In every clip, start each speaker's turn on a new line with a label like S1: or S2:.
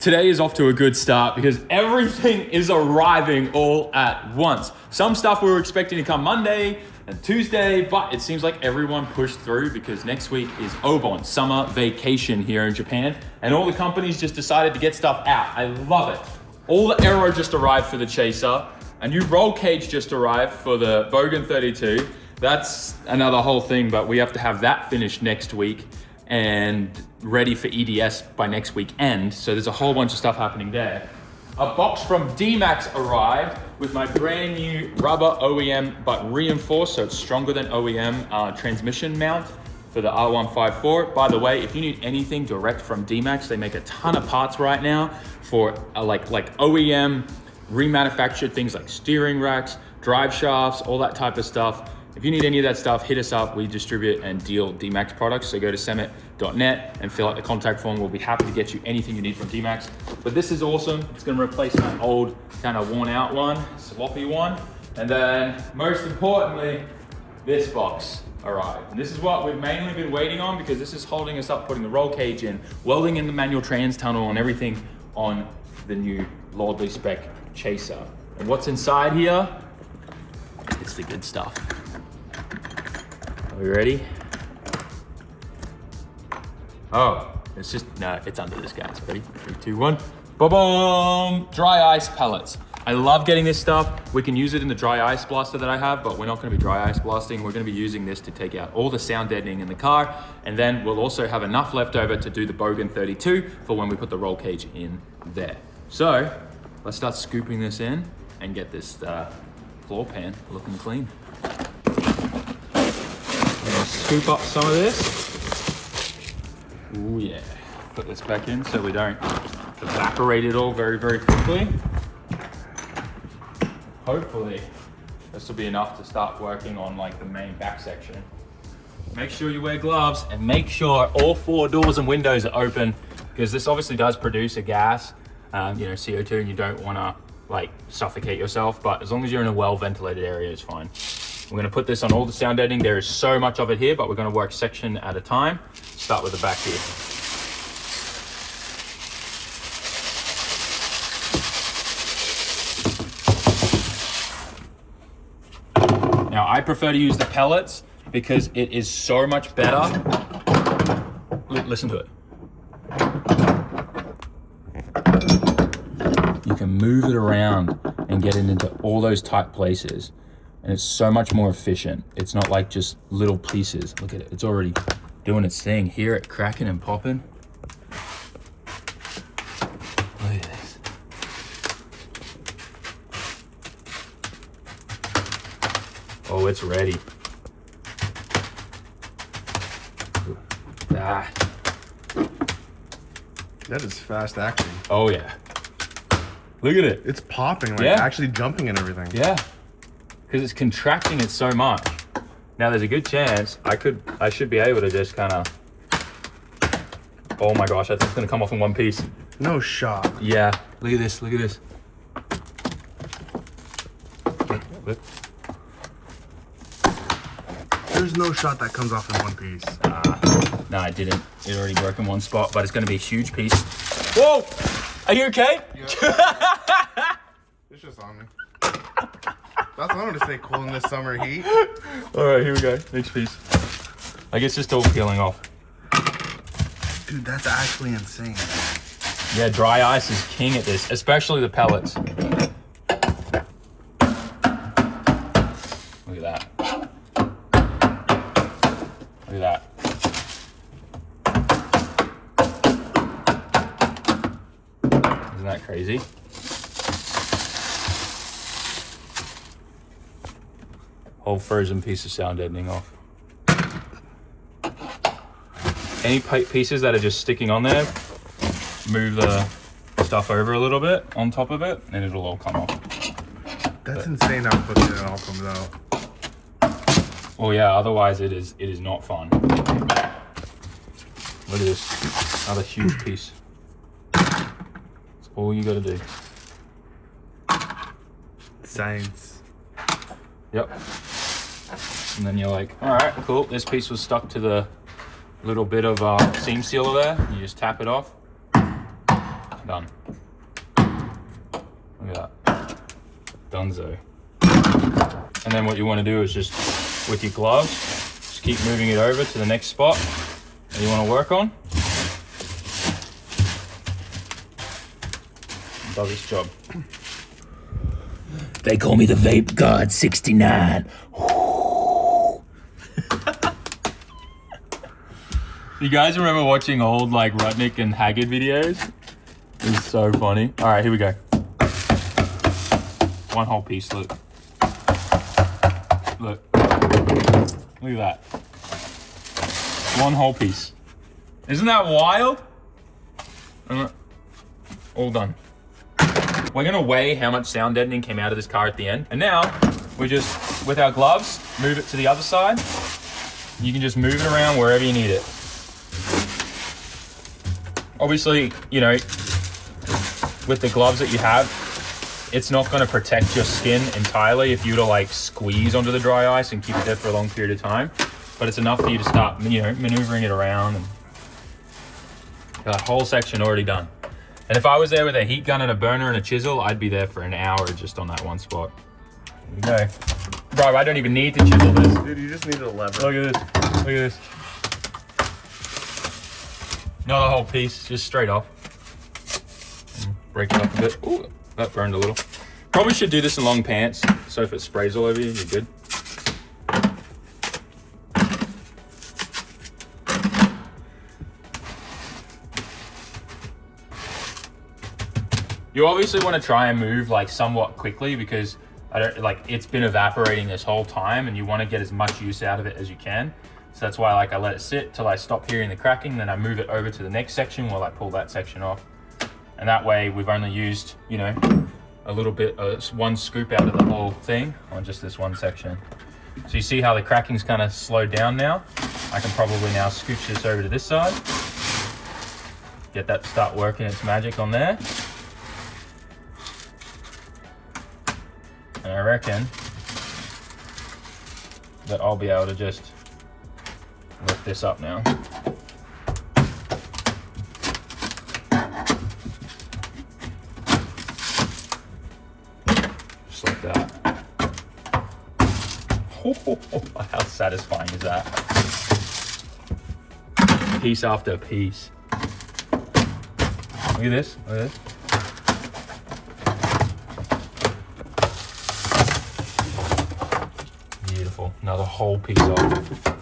S1: Today is off to a good start because everything is arriving all at once. Some stuff we were expecting to come Monday and Tuesday, but it seems like everyone pushed through because next week is Obon, summer vacation here in Japan, and all the companies just decided to get stuff out. I love it. All the aero just arrived for the Chaser. A new roll cage just arrived for the Bogan 32. That's another whole thing, but we have to have that finished next week and ready for EDS by next weekend. So there's a whole bunch of stuff happening there. A box from D-Max arrived with my brand new rubber OEM, but reinforced, so it's stronger than OEM transmission mount for the R154. By the way, if you need anything direct from D-Max, they make a ton of parts right now for like OEM remanufactured things like steering racks, drive shafts, all that type of stuff. If you need any of that stuff, hit us up. We distribute and deal D-Max products. So go to sammit.net and fill out the contact form. We'll be happy to get you anything you need from D-Max. But this is awesome. It's gonna replace my old kind of worn out one, sloppy one. And then most importantly, this box arrived. And this is what we've mainly been waiting on because this is holding us up, putting the roll cage in, welding in the manual trans tunnel and everything on the new Lordly spec Chaser. And what's inside here? It's the good stuff. Are we ready? Oh, it's just, no, it's under this, guys. Ready? 3, 2, 1. Boom! Dry ice pellets. I love getting this stuff. We can use it in the dry ice blaster that I have, but we're not gonna be dry ice blasting. We're gonna be using this to take out all the sound deadening in the car. And then we'll also have enough left over to do the Bogan 32 for when we put the roll cage in there. So let's start scooping this in and get this floor pan looking clean. Scoop up some of this. Ooh yeah. Put this back in so we don't evaporate it all very, very quickly. Hopefully, this will be enough to start working on like the main back section. Make sure you wear gloves and make sure all 4 doors and windows are open because this obviously does produce a gas, CO2, and you don't wanna like suffocate yourself, but as long as you're in a well-ventilated area, it's fine. We're gonna put this on all the sound deadening. There is so much of it here, but we're gonna work section at a time. Start with the back here. Now, I prefer to use the pellets because it is so much better. Listen to it. You can move it around and get it into all those tight places. And it's so much more efficient. It's not like just little pieces. Look at it, it's already doing its thing. Hear it cracking and popping. Look at this. Oh, it's ready. Ah.
S2: That is fast acting.
S1: Oh yeah. Look at it.
S2: It's popping, like actually jumping and everything.
S1: Yeah. Because it's contracting it so much. Now there's a good chance I should be able to just kind of, oh my gosh, that's gonna come off in one piece.
S2: No shot.
S1: Yeah, look at this, look at this. Look.
S2: There's no shot that comes off in one piece.
S1: No, it didn't. It already broke in one spot, but it's gonna be a huge piece. Whoa, are you okay?
S2: Yeah. It's just on me. That's what I'm gonna say, cool in this summer heat.
S1: All right, here we go. Next piece. I guess it's still peeling off.
S2: Dude, that's actually insane.
S1: Yeah, dry ice is king at this, especially the pellets. Look at that. Look at that. Isn't that crazy? Whole frozen piece of sound deadening off. Any pieces that are just sticking on there, move the stuff over a little bit on top of it and it'll all come off.
S2: That's insane how quickly it all comes out.
S1: Well yeah, otherwise it is not fun. Look at this, another huge piece. That's all you gotta do.
S2: Science.
S1: Yep. And then you're like, all right, cool. This piece was stuck to the little bit of seam sealer there. You just tap it off. Done. Look at that. Dunzo. And then what you want to do is just, with your gloves, just keep moving it over to the next spot that you want to work on. It does its job.
S3: They call me the Vape God 69.
S1: You guys remember watching old like Rudnick and Haggard videos? It's so funny. All right, here we go. One whole piece, look. Look. Look at that. One whole piece. Isn't that wild? All done. We're gonna weigh how much sound deadening came out of this car at the end. And now, we just, with our gloves, move it to the other side. You can just move it around wherever you need it. Obviously, you know, with the gloves that you have, it's not going to protect your skin entirely if you were to like squeeze onto the dry ice and keep it there for a long period of time. But it's enough for you to start, you know, maneuvering it around, and that whole section already done. And if I was there with a heat gun and a burner and a chisel, I'd be there for an hour just on that one spot. There we go. Bro, I don't even need to chisel this.
S2: Dude, you just need a lever.
S1: Look at this. Look at this. Not a whole piece, just straight off. And break it up a bit. Ooh, that burned a little. Probably should do this in long pants, so if it sprays all over you, you're good. You obviously want to try and move like somewhat quickly because it's been evaporating this whole time, and you want to get as much use out of it as you can. So that's why I let it sit till I stop hearing the cracking, then I move it over to the next section while I pull that section off. And that way we've only used, you know, a little bit, one scoop out of the whole thing on just this one section. So you see how the cracking's kind of slowed down now? I can probably now scooch this over to this side. Get that to start working its magic on there. And I reckon that I'll be able to just lift this up now. Just like that. Oh, how satisfying is that? Piece after piece. Look at this, look at this. Beautiful, another whole piece off.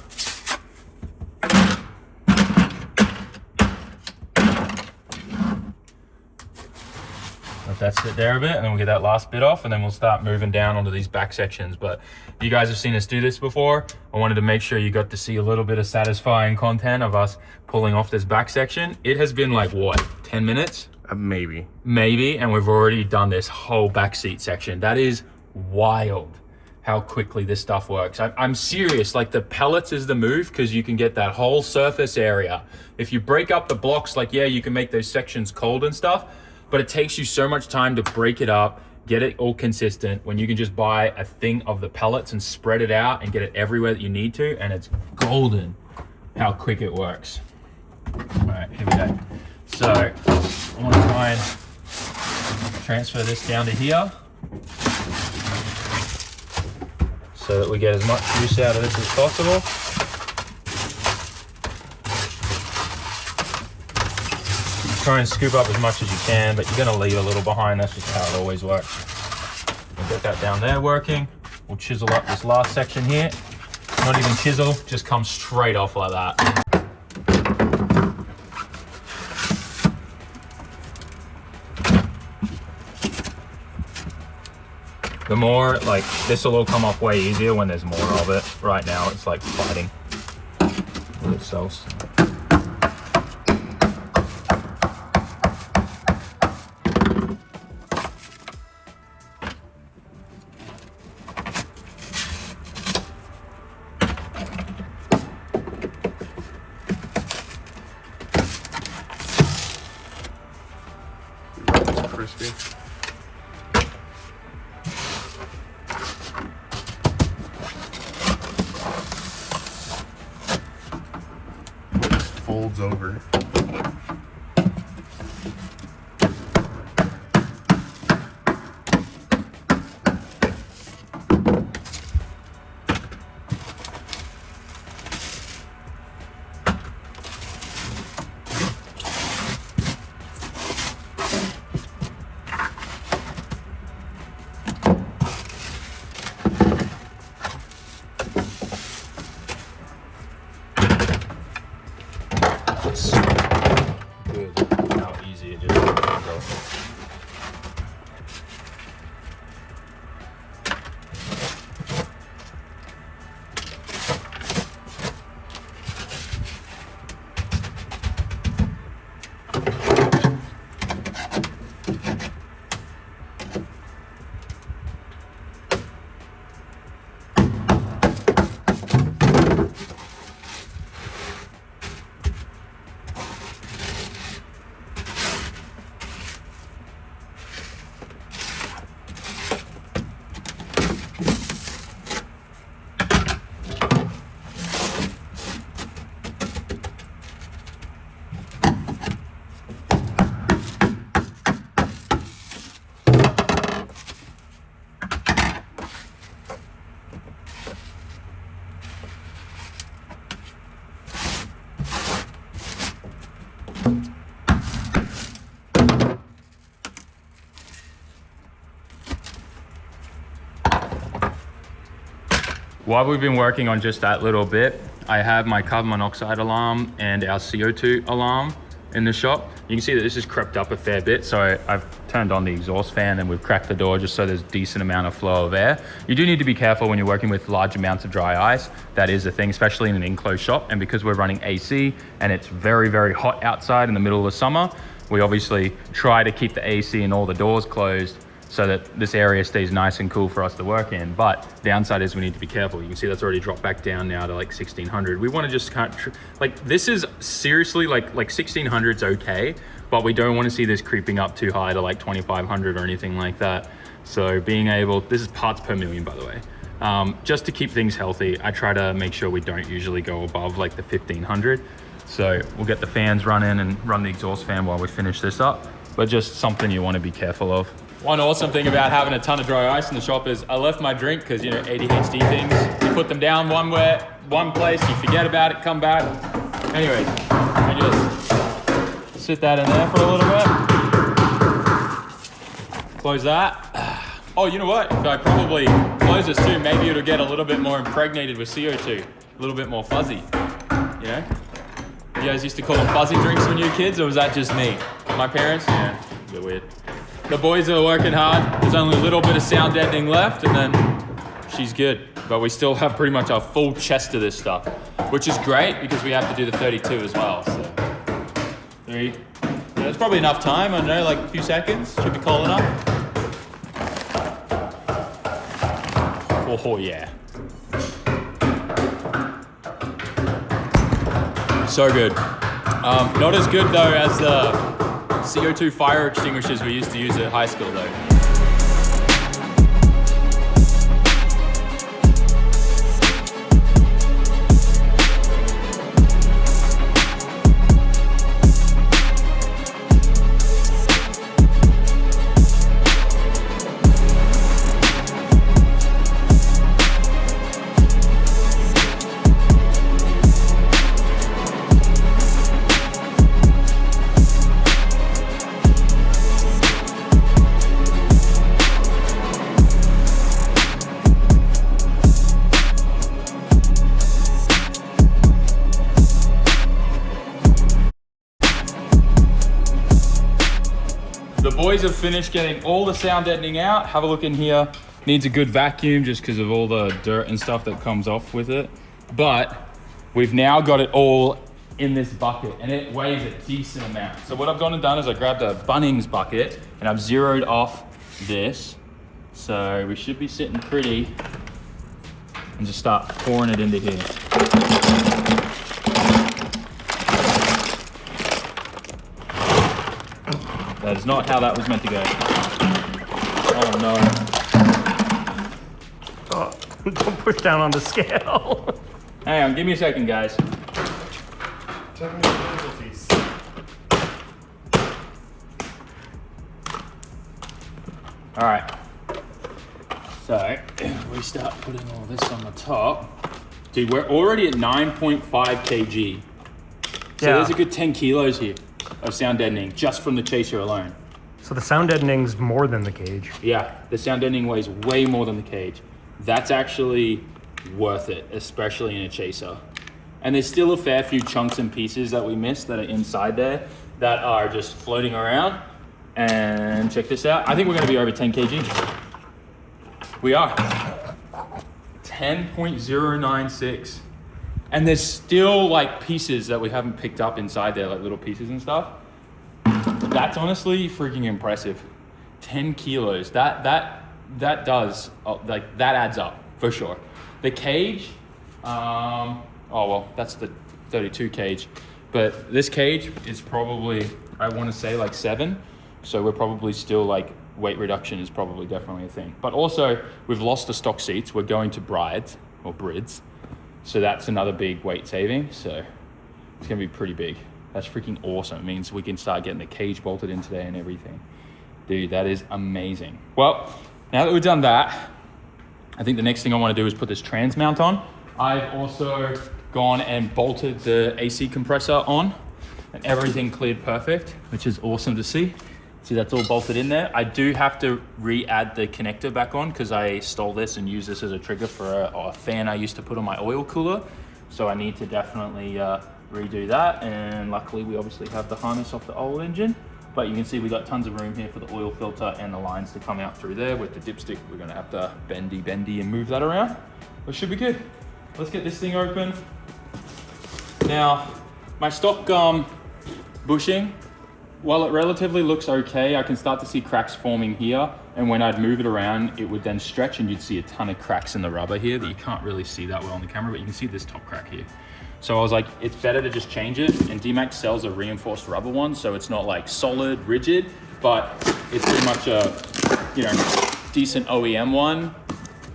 S1: Let that sit there a bit, and then we'll get that last bit off, and then we'll start moving down onto these back sections. But you guys have seen us do this before. I wanted to make sure you got to see a little bit of satisfying content of us pulling off this back section. It has been like, what, 10 minutes?
S2: Maybe.
S1: Maybe, and we've already done this whole back seat section. That is wild how quickly this stuff works. I'm serious, like the pellets is the move because you can get that whole surface area. If you break up the blocks, like, yeah, you can make those sections cold and stuff, but it takes you so much time to break it up, get it all consistent, when you can just buy a thing of the pellets and spread it out and get it everywhere that you need to, and it's golden how quick it works. All right, here we go. So I want to try and transfer this down to here so that we get as much use out of this as possible. Try and scoop up as much as you can, but you're going to leave a little behind. That's just how it always works. We'll get that down there working. We'll chisel up this last section here. Not even chisel, just come straight off like that. The more, like, this will all come off way easier when there's more of it. Right now, it's like fighting with itself.
S2: Crispy. Folds over. bro.
S1: While we've been working on just that little bit, I have my carbon monoxide alarm and our CO2 alarm in the shop. You can see that this has crept up a fair bit. So I've turned on the exhaust fan and we've cracked the door just so there's a decent amount of flow of air. You do need to be careful when you're working with large amounts of dry ice. That is a thing, especially in an enclosed shop. And because we're running AC and it's very, very hot outside in the middle of summer, we obviously try to keep the AC and all the doors closed so that this area stays nice and cool for us to work in. But downside is we need to be careful. You can see that's already dropped back down now to like 1600. We want to just like this is seriously like 1600's okay, but we don't want to see this creeping up too high to like 2500 or anything like that. So being able, this is parts per million, by the way. Just to keep things healthy, I try to make sure we don't usually go above like the 1500. So we'll get the fans running and run the exhaust fan while we finish this up, but just something you want to be careful of. One awesome thing about having a ton of dry ice in the shop is I left my drink because, you know, ADHD things. You put them down one place, you forget about it, come back. Anyway, I just sit that in there for a little bit. Close that. Oh, you know what? If I probably close this too, maybe it'll get a little bit more impregnated with CO2. A little bit more fuzzy, you know? You guys used to call them fuzzy drinks when you were kids, or was that just me? My parents? Yeah, a bit weird. The boys are working hard. There's only a little bit of sound deadening left and then she's good. But we still have pretty much a full chest of this stuff, which is great because we have to do the 32 as well. So 3, that's probably enough time. I don't know, like a few seconds. Should be cold enough. Oh yeah. So good. Not as good though as the CO2 fire extinguishers we used to use at high school though. The boys have finished getting all the sound deadening out. Have a look in here. Needs a good vacuum just because of all the dirt and stuff that comes off with it. But we've now got it all in this bucket and it weighs a decent amount. So what I've gone and done is I grabbed a Bunnings bucket and I've zeroed off this. So we should be sitting pretty and just start pouring it into here. That is not how that was meant to go. Oh no.
S4: Oh, don't push down on the scale.
S1: Hang on, give me a second, guys.
S2: Technical difficulties.
S1: All right. So we start putting all this on the top. Dude, we're already at 9.5 kg. So there's a good 10 kilos here of sound deadening just from the chaser alone.
S4: So the sound deadening's more than the cage.
S1: Yeah, the sound deadening weighs way more than the cage. That's actually worth it, especially in a chaser. And there's still a fair few chunks and pieces that we missed that are inside there that are just floating around. And check this out. I think we're gonna be over 10 kg. We are. 10.096. And there's still like pieces that we haven't picked up inside there, like little pieces and stuff. That's honestly freaking impressive. 10 kilos. That does, like that adds up for sure. The cage, oh well, that's the 32 cage. But this cage is probably, I want to say like 7. So we're probably still like, weight reduction is probably definitely a thing. But also, we've lost the stock seats. We're going to brides or brids. So that's another big weight saving. So it's gonna be pretty big. That's freaking awesome. It means we can start getting the cage bolted in today and everything. Dude, that is amazing. Well, now that we've done that, I think the next thing I wanna do is put this trans mount on. I've also gone and bolted the AC compressor on and everything cleared perfect, which is awesome to see. See, that's all bolted in there. I do have to re-add the connector back on because I stole this and used this as a trigger for a fan I used to put on my oil cooler. So I need to definitely redo that. And luckily we obviously have the harness off the old engine, but you can see we got tons of room here for the oil filter and the lines to come out through there. With the dipstick, we're gonna have to bendy and move that around, which should be good. Let's get this thing open. Now, my stock bushing, while it relatively looks okay, I can start to see cracks forming here. And when I'd move it around, it would then stretch and you'd see a ton of cracks in the rubber here that you can't really see that well on the camera, but you can see this top crack here. So I was like, it's better to just change it. And D-Max sells a reinforced rubber one, so it's not like solid, rigid, but it's pretty much a, you know, decent OEM one,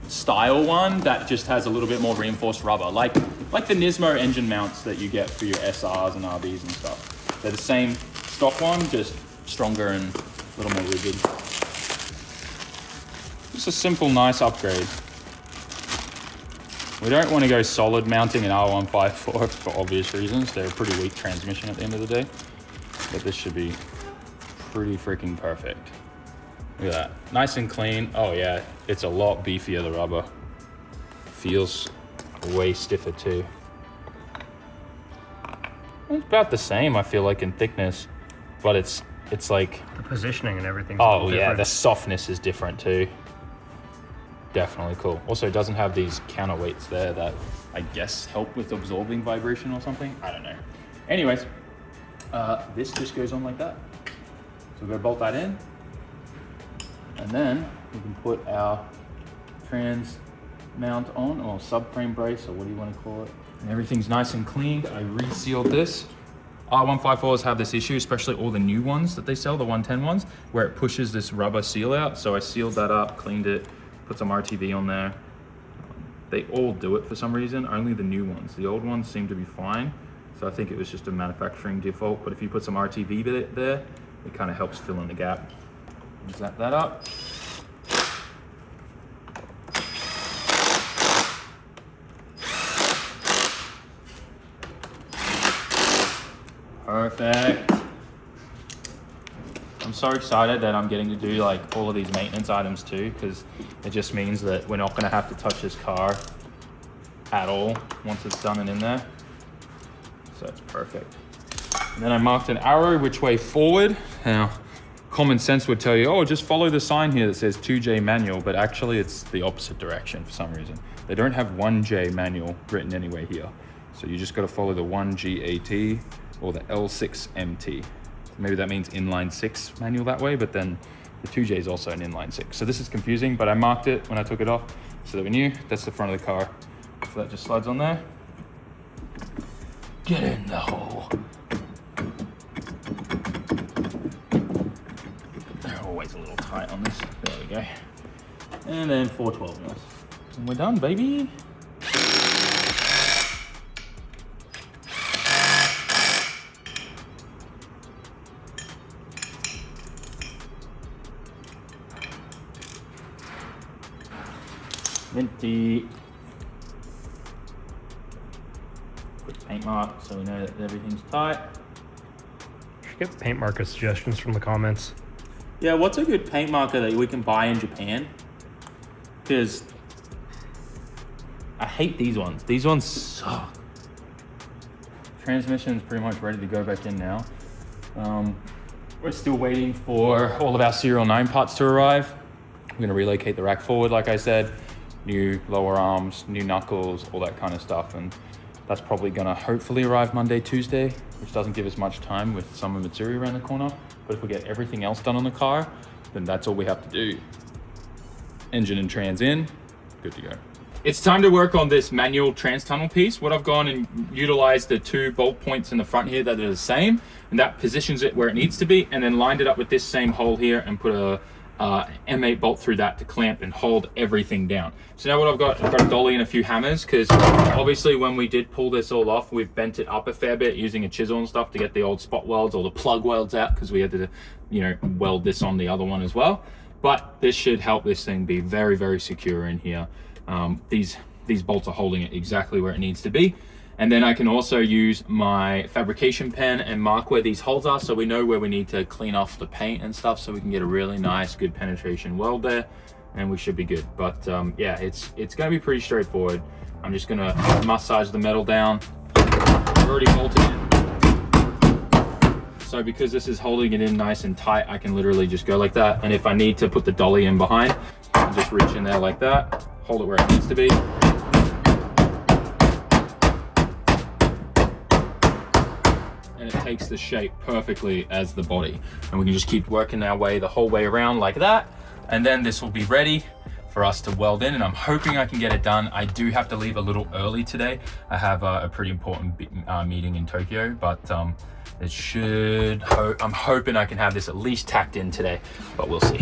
S1: style one that just has a little bit more reinforced rubber, like the Nismo engine mounts that you get for your SRs and RBs and stuff. They're the same stock one, just stronger and a little more rigid. Just a simple, nice upgrade. We don't want to go solid mounting an R154 for obvious reasons. They're a pretty weak transmission at the end of the day, but this should be pretty freaking perfect. Look at that, nice and clean. Oh yeah, it's a lot beefier, the rubber. Feels way stiffer too. It's about the same, I feel like, in thickness, but it's like,
S4: The positioning and everything.
S1: oh yeah, the softness is different too. Definitely cool. Also, it doesn't have these counterweights there that I guess help with absorbing vibration or something. I don't know. Anyways, this just goes on like that. So we're gonna bolt that in, and then we can put our trans mount on, or subframe brace, or what do you want to call it. And everything's nice and cleaned. I resealed this. R154s have this issue, especially all the new ones that they sell, the 110 ones, where it pushes this rubber seal out. So I sealed that up, cleaned it, put some RTV on there. They all do it for some reason, only the new ones. The old ones seem to be fine. So I think it was just a manufacturing default, but if you put some RTV there, it kind of helps fill in the gap. Zap that up. Perfect. I'm so excited that I'm getting to do like all of these maintenance items too, because it just means that we're not going to have to touch this car at all once it's done and in there. So it's perfect. And then I marked an arrow which way forward. Now, common sense would tell you, oh, just follow the sign here that says 2J manual, but actually it's the opposite direction for some reason. They don't have 1J manual written anywhere here. So you just got to follow the 1GAT or the L6MT. Maybe that means inline 6 manual that way, but then the 2J is also an inline 6. So this is confusing, but I marked it when I took it off so that we knew that's the front of the car. So that just slides on there. Get in the hole. They're always a little tight on this. There we go. And then 412 mils. And we're done, baby. Minty. Quick paint mark so we know that everything's tight.
S4: Should get paint marker suggestions from the comments.
S1: Yeah, what's a good paint marker that we can buy in Japan? Because I hate these ones. These ones suck. Transmission's pretty much ready to go back in now. We're still waiting for all of our Serial 9 parts to arrive. We're gonna relocate the rack forward, like I said, new lower arms, new knuckles, all that kind of stuff. And that's probably gonna hopefully arrive Monday, Tuesday, which doesn't give us much time with summer material around the corner. But if we get everything else done on the car, then that's all we have to do. Engine and trans in, good to go. It's time to work on this manual trans tunnel piece. What I've gone and utilized the 2 bolt points in the front here that are the same, and that positions it where it needs to be, and then lined it up with this same hole here and put a M8 bolt through that to clamp and hold everything down. So now what I've got a dolly and a few hammers, because obviously when we did pull this all off, we've bent it up a fair bit using a chisel and stuff to get the old spot welds or the plug welds out, because we had to, you know, weld this on the other one as well. But this should help this thing be very, very secure in here. These bolts are holding it exactly where it needs to be. And then I can also use my fabrication pen and mark where these holes are, so we know where we need to clean off the paint and stuff, so we can get a really nice, good penetration weld there, and we should be good. But yeah, it's gonna be pretty straightforward. I'm just gonna massage the metal down. I've already bolted it. So because this is holding it in nice and tight, I can literally just go like that. And if I need to put the dolly in behind, I can just reach in there like that, hold it where it needs to be. And it takes the shape perfectly as the body. And we can just keep working our way the whole way around like that. And then this will be ready for us to weld in, and I'm hoping I can get it done. I do have to leave a little early today. I have a pretty important meeting in Tokyo, but it should, I'm hoping I can have this at least tacked in today, but we'll see.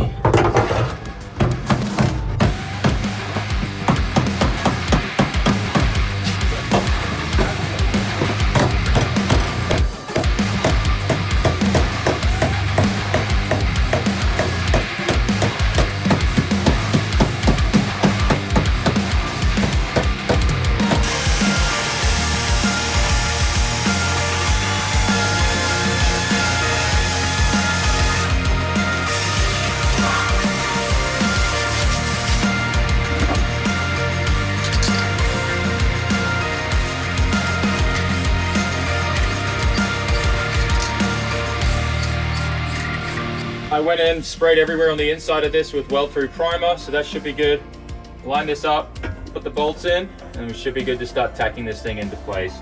S1: I went in, sprayed everywhere on the inside of this with weld through primer, so that should be good. Line this up, put the bolts in, and we should be good to start tacking this thing into place.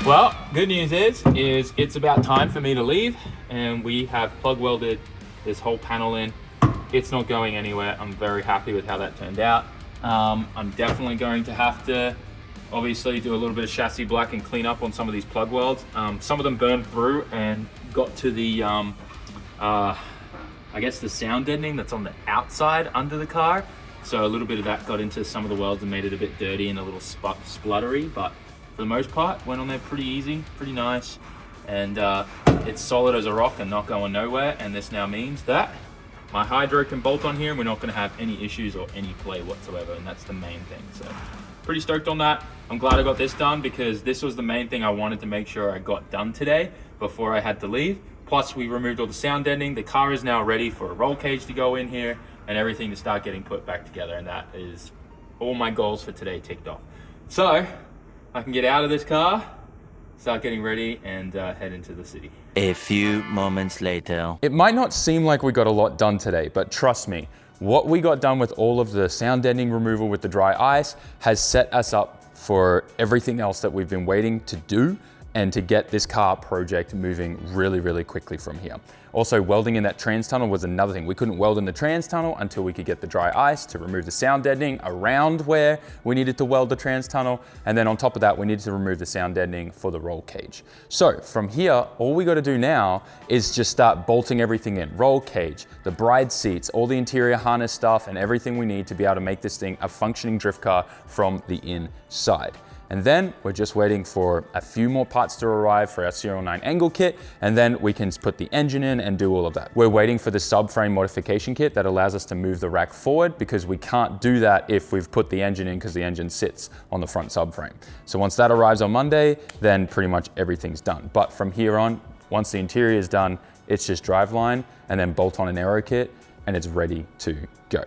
S1: Well, good news is it's about time for me to leave, and we have plug welded this whole panel in. It's not going anywhere. I'm very happy with how that turned out. I'm definitely going to have to obviously do a little bit of chassis black and clean up on some of these plug welds. Some of them burned through and got to the, I guess the sound deadening that's on the outside under the car. So a little bit of that got into some of the welds and made it a bit dirty and a little spluttery, but for the most part, went on there pretty easy, pretty nice. And it's solid as a rock and not going nowhere. And this now means that my hydro can bolt on here and we're not gonna have any issues or any play whatsoever. And that's the main thing. So pretty stoked on that. I'm glad I got this done because this was the main thing I wanted to make sure I got done today before I had to leave. Plus we removed all the sound deadening. The car is now ready for a roll cage to go in here and everything to start getting put back together. And that is all my goals for today ticked off. So I can get out of this car, start getting ready, and head into the city.
S3: A few moments later.
S1: It might not seem like we got a lot done today, but trust me, what we got done with all of the sound deadening removal with the dry ice has set us up for everything else that we've been waiting to do. and to get this car project moving really, really quickly from here. Also, welding in that trans tunnel was another thing. We couldn't weld in the trans tunnel until we could get the dry ice to remove the sound deadening around where we needed to weld the trans tunnel. And then on top of that, we needed to remove the sound deadening for the roll cage. So from here, all we got to do now is just start bolting everything in. Roll cage, the bride seats, all the interior harness stuff, and everything we need to be able to make this thing a functioning drift car from the inside. And then we're just waiting for a few more parts to arrive for our Serial 9 angle kit, and then we can put the engine in and do all of that. We're waiting for the subframe modification kit that allows us to move the rack forward, because we can't do that if we've put the engine in, because the engine sits on the front subframe. So once that arrives on Monday, then pretty much everything's done. But from here on, once the interior is done, it's just driveline and then bolt on an aero kit, and it's ready to go.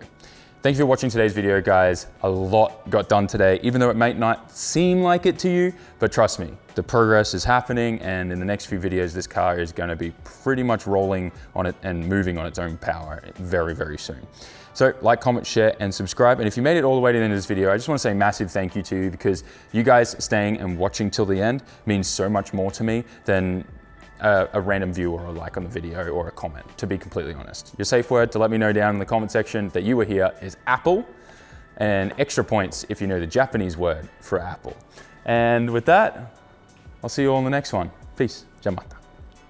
S1: Thank you for watching today's video, guys. A lot got done today, even though it might not seem like it to you, but trust me, the progress is happening, and in the next few videos, this car is gonna be pretty much rolling on it and moving on its own power very, very soon. So like, comment, share, and subscribe. And if you made it all the way to the end of this video, I just wanna say a massive thank you to you, because you guys staying and watching till the end means so much more to me than a random view or a like on the video or a comment, to be completely honest. Your safe word to let me know down in the comment section that you were here is Apple, and extra points if you know the Japanese word for apple. And with that, I'll see you all in the next one. Peace. Jamata.